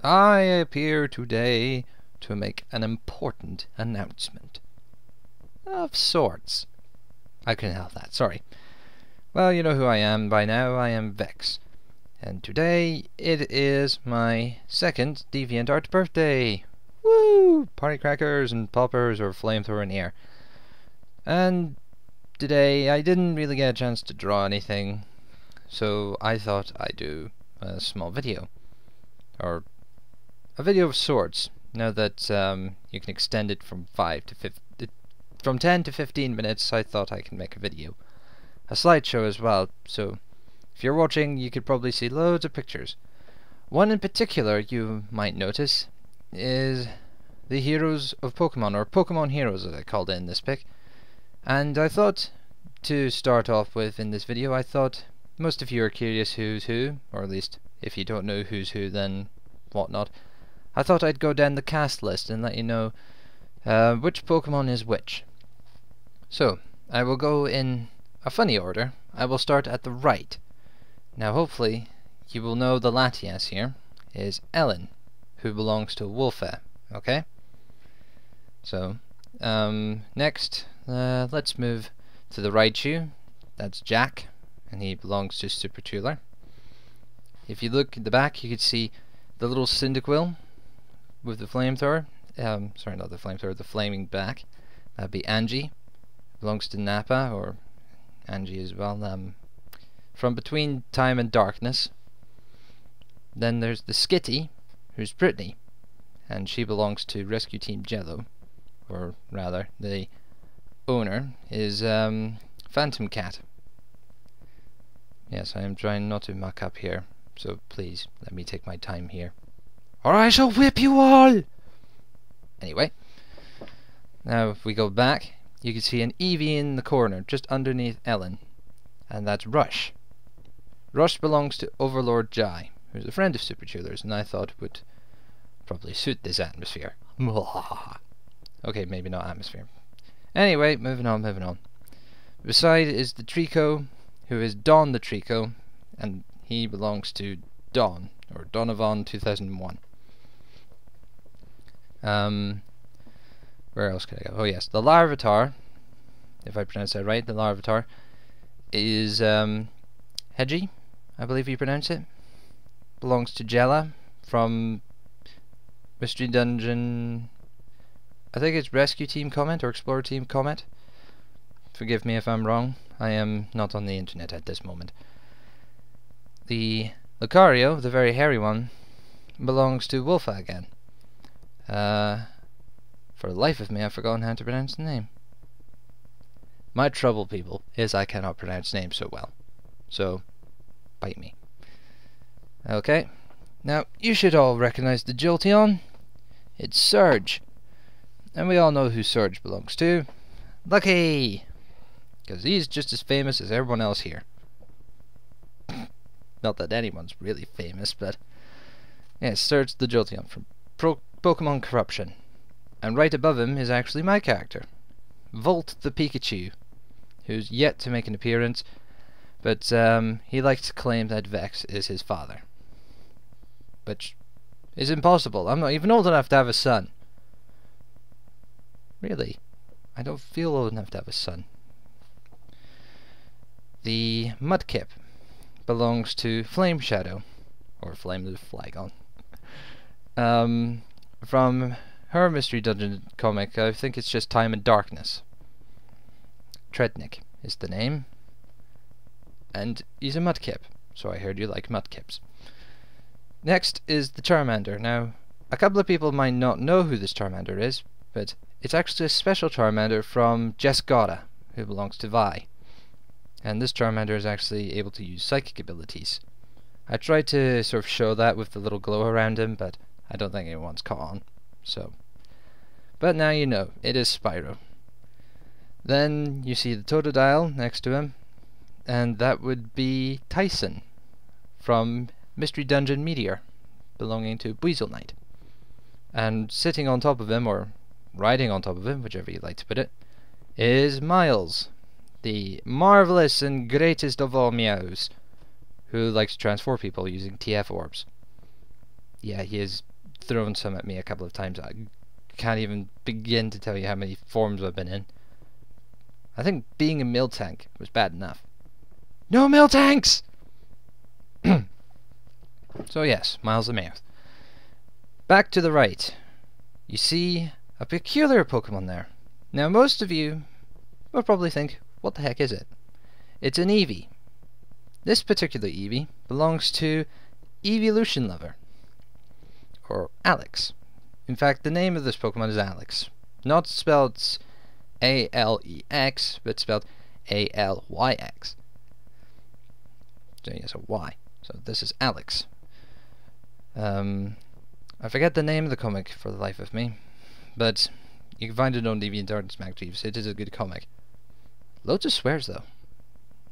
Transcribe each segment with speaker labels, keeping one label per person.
Speaker 1: I appear today to make an important announcement. Of sorts. I couldn't help that, sorry. Well, you know who I am by now. I am Vex. And today it is my second DeviantArt birthday. Woo! Party crackers and poppers or flamethrower in the air. And today I didn't really get a chance to draw anything, so I thought I'd do a small video. Or a video of sorts, now that you can extend it from 10 to 15 minutes. I thought I can make a video. A slideshow as well, so if you're watching you could probably see loads of pictures. One in particular you might notice is the heroes of Pokemon, or Pokemon heroes as I called it in this pic. And I thought to start off with in this video, I thought most of you are curious who's who, or at least if you don't know who's who then whatnot. I thought I'd go down the cast list and let you know which Pokemon is which. So, I will go in a funny order. I will start at the right. Now hopefully you will know the Latias here is Ellen, who belongs to Wolfa, okay? So, next, let's move to the Raichu. That's Jack, and he belongs to Super Tueler. If you look at the back, you can see the little Cyndaquil with the flamethrower. Sorry, not the flamethrower, the flaming back. That'd be Angie. Belongs to Nappa, or Angie as well. From Between Time and Darkness. Then there's the Skitty, who's Brittany, and she belongs to Rescue Team Jello. Or rather, the owner is Phantom Cat. Yes, I am trying not to muck up here, so please let me take my time here, or I shall whip you all! Anyway, now if we go back, you can see an Eevee in the corner, just underneath Ellen, and that's Rush. Rush belongs to Overlord Jai, who's a friend of Super Tuelers, and I thought would probably suit this atmosphere. Okay, maybe not atmosphere. Anyway, moving on. Beside is the Trico, who is Dawn the Trico, and he belongs to Dawn, or Donovan 2001. Where else could I go? Oh yes, the Larvitar, if I pronounce that right, the Larvitar is Hedgie, I believe you pronounce it. Belongs to Jella from Mystery Dungeon. I think it's Rescue Team Comment or Explorer Team Comment. Forgive me if I'm wrong. I am not on the internet at this moment. The Lucario, the very hairy one, belongs to Wolfa again. For the life of me, I've forgotten how to pronounce the name. My trouble, people, is I cannot pronounce names so well. So, bite me. Okay. Now, you should all recognize the Jolteon. It's Surge. And we all know who Surge belongs to. Lucky! Because he's just as famous as everyone else here. Not that anyone's really famous, but yes, Surge the Jolteon from Pokemon Corruption. And right above him is actually my character, Volt the Pikachu, who's yet to make an appearance, but he likes to claim that Vex is his father. Which is impossible. I'm not even old enough to have a son. Really, I don't feel old enough to have a son. The Mudkip belongs to Flame Shadow, or Flame the Flygon. From her Mystery Dungeon comic, I think it's just Time and Darkness. Trednick is the name, and he's a Mudkip, so I heard you like Mudkips. Next is the Charmander. Now, a couple of people might not know who this Charmander is, but it's actually a special Charmander from Jesgotta, who belongs to Vi. And this Charmander is actually able to use psychic abilities. I tried to sort of show that with the little glow around him, but I don't think anyone's caught on. So, but now you know, it is Spyro. Then you see the Totodile next to him, and that would be Tyson from Mystery Dungeon Meteor, belonging to Weasel Knight. And sitting on top of him, or riding on top of him, whichever you like to put it, is Miles, the marvelous and greatest of all meows, who likes to transform people using TF orbs. Yeah, he has thrown some at me a couple of times. I can't even begin to tell you how many forms I've been in. I think being a mill tank was bad enough. No mill tanks! So yes, Miles of Mayors. Back to the right. You see a peculiar Pokemon there. Now most of you will probably think, what the heck is it? It's an Eevee. This particular Eevee belongs to Evolution Lover, or Alex. In fact, the name of this Pokemon is Alex. Not spelled A-L-E-X, but spelled A-L-Y-X. So he has a Y. So this is Alex. I forget the name of the comic for the life of me, but you can find it on DeviantArt Mac Jeeves. It is a good comic. Loads of swears though.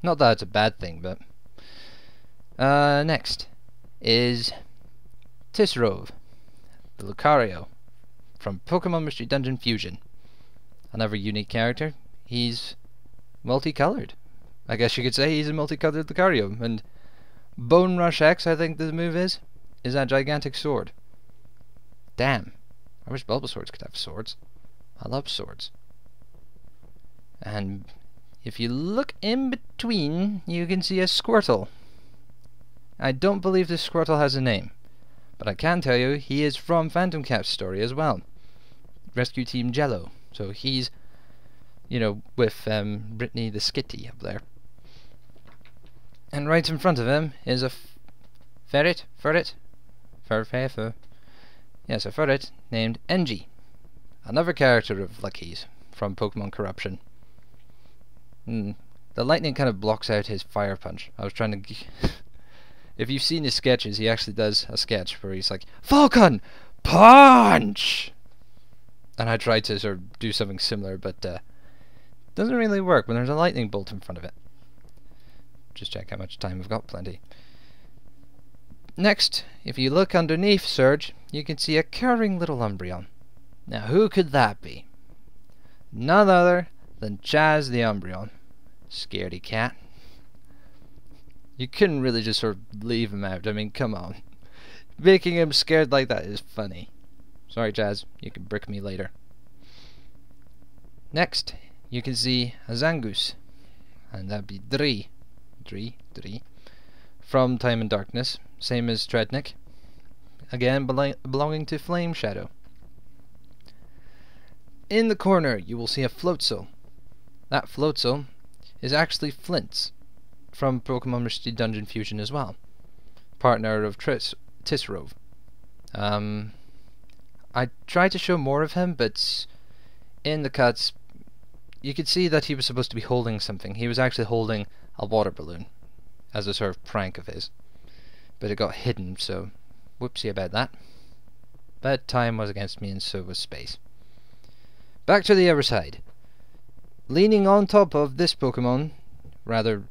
Speaker 1: Not that it's a bad thing, but next is Tisrove, the Lucario from Pokemon Mystery Dungeon Fusion. Another unique character. He's multicolored. I guess you could say he's a multicolored Lucario. And Bone Rush X, I think the move is that gigantic sword. Damn. I wish Bulbasaurs could have swords. I love swords. And if you look in between, you can see a Squirtle. I don't believe this Squirtle has a name, but I can tell you he is from Phantom Cat's story as well. Rescue Team Jello. So he's, with Brittany the Skitty up there. And right in front of him is a ferret. Yes, a ferret named Engie. Another character of Lucky's from Pokemon Corruption. The lightning kind of blocks out his fire punch. I was trying to... If you've seen his sketches, he actually does a sketch where he's like, Falcon! Punch! And I tried to sort of do something similar, but doesn't really work when there's a lightning bolt in front of it. Just check how much time we've got. Plenty. Next, if you look underneath Surge, you can see a cowering little Umbreon. Now who could that be? None other than Chaz the Umbreon. Scaredy cat. You couldn't really just sort of leave him out. I mean, come on. Making him scared like that is funny. Sorry, Chaz. You can brick me later. Next, you can see a Zangoose. And that'd be Dree. From Time and Darkness. Same as Trednick. Again, belonging to Flame Shadow. In the corner, you will see a Floatzel. That Floatzel is actually Flint's from Pokemon Mystery Dungeon Fusion as well. Partner of Tisrove. I tried to show more of him, but in the cuts, you could see that he was supposed to be holding something. He was actually holding a water balloon as a sort of prank of his. But it got hidden, so whoopsie about that. But time was against me and so was space. Back to the other side. Leaning on top of this Pokemon, rather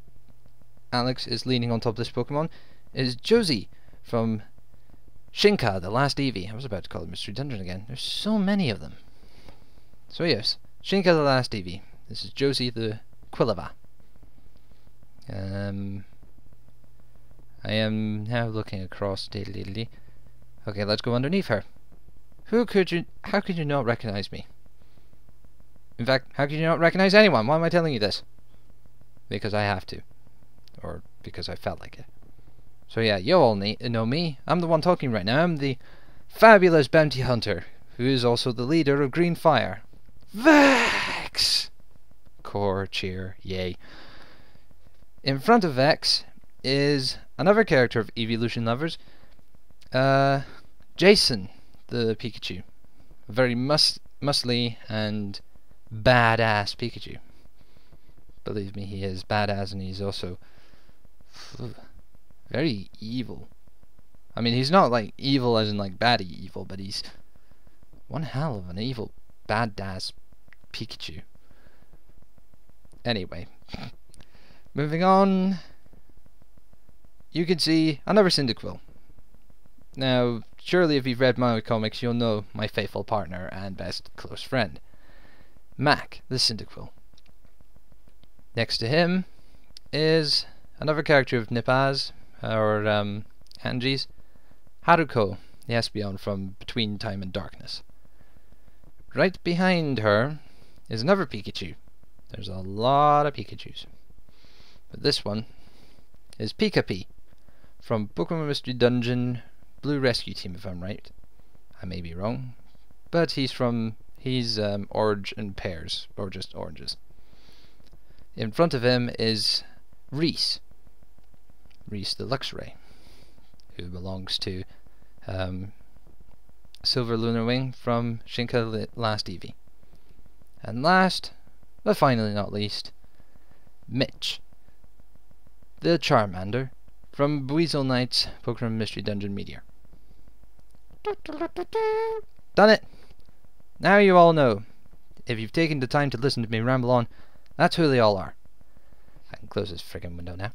Speaker 1: Alex is leaning on top of this Pokemon, is Josie from Shinka, the last Eevee. I was about to call it Mystery Dungeon again. There's so many of them. So yes, Shinka the last Eevee. This is Josie the Quillava. I am now looking across. Okay, let's go underneath her. How could you not recognize me? In fact, how could you not recognize anyone? Why am I telling you this? Because I have to. Or because I felt like it. So yeah, you all know me. I'm the one talking right now. I'm the fabulous bounty hunter, who is also the leader of Green Fire. Vex! Core, cheer, yay. In front of Vex is another character of Evolution Lovers, Jason, the Pikachu. A very muscly and badass Pikachu. Believe me, he is badass, and he's also very evil. I mean, he's not like evil as in like baddie evil, but he's one hell of an evil badass Pikachu. Anyway, moving on, you can see another Cyndaquil. Now, surely if you've read my comics, you'll know my faithful partner and best close friend, Mac, the Cyndaquil. Next to him is another character of Nipaz, or Angie's, Haruko, He has to be on from Between Time and Darkness. Right behind her is another Pikachu. There's a lot of Pikachus. But this one is Pika-P from Pokemon Mystery Dungeon Blue Rescue Team, if I'm right. I may be wrong. But he's orange and pears, or just oranges. In front of him is Reese the Luxray, who belongs to Silver Lunar Wing from Shinka Last Eevee. And last, but finally not least, Mitch, the Charmander from Buizel Knight's Pokemon Mystery Dungeon Meteor. Done it! Now you all know. If you've taken the time to listen to me ramble on, that's who they all are. I can close this friggin' window now.